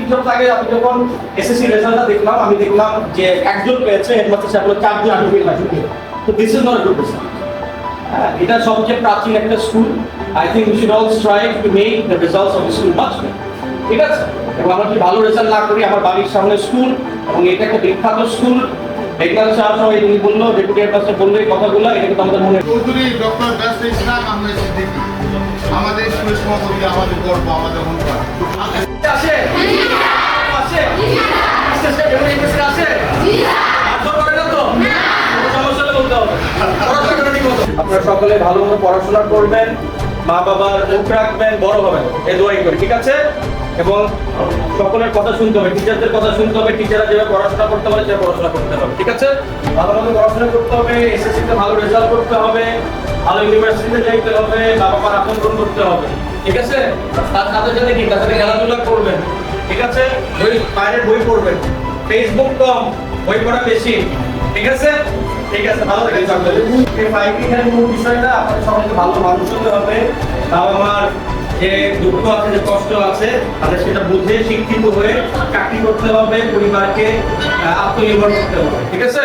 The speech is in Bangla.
বছর আগে আমি যখন এসএসসি রেজাল্টটা দেখলাম, আমি দেখলাম যে একজন পেয়েছে, হেডমাস্টার সাহেব 4 জন 8 পেয়েছে। তো this is not a good result. এটা সবচেয়ে প্রাচীন একটা school. I think we should all strive to make the results of the school much better. ঠিক আছে? এবং আমরা যদি ভালো রেজাল্ট না করি, আমার বাড়ির সামনে স্কুল এবং এটা একটা বিখ্যাত স্কুল, মেঘনাথ শাহ সবাই তুমি বললো, ডেপুটি হেডমাস্টার বললো এই কথাগুলো, এটা কিন্তু আমাদের মনে চৌধুরী ডক্টর ব্যাস ইসলাম আহমেদ সিদ্দিকী আমাদের স্কুলের সভাপতি, আমাদের গর্ব, আমাদের অহংকার। আসে আসে আসে ডেপুটি হেডমাস্টার আসে আদর করে না তো সমস্যা হলে বলতে হবে। পড়াশোনা করে ঠিক মতো আপনারা সকলে ভালো মতো পড়াশোনা করবেন, মা বাবার মুখ রাখবেন, বড় হবেন, এই দোয়াই করি। ঠিক আছে? এবং সকলের কথা শুনতে হবে, টিচারদের কথা শুনতে হবে, টিচাররা যেভাবে পড়াশোনা করতে পারে সেভাবে পড়াশোনা করতে হবে। ঠিক আছে? ভালো মতো পড়াশোনা করতে হবে, এসএসসিতে ভালো রেজাল্ট করতে হবে, ভালো ইউনিভার্সিটিতে যাইতে হবে, বাবা মার আপন গ্রহণ করতে হবে। ঠিক আছে? তার সাথে সাথে কি তার সাথে খেলাধুলা করবেন। ঠিক আছে? বাইরের বই পড়বেন, ফেসবুক কম, বই পড়া বেশি। ঠিক আছে? ঠিক আছে, ভালো থাকেন সকলে। এই ফাইটিং এর মূল বিষয়টা আপনাদের সকলকে ভালো মানুষ হতে হবে, বাবা মার যে দুঃখ আছে, যে কষ্ট আছে, তাদের সেটা বুঝে শিক্ষিত হয়ে চাকরি করতে হবে, পরিবারকে আত্মনির্ভর করতে হবে। ঠিক আছে?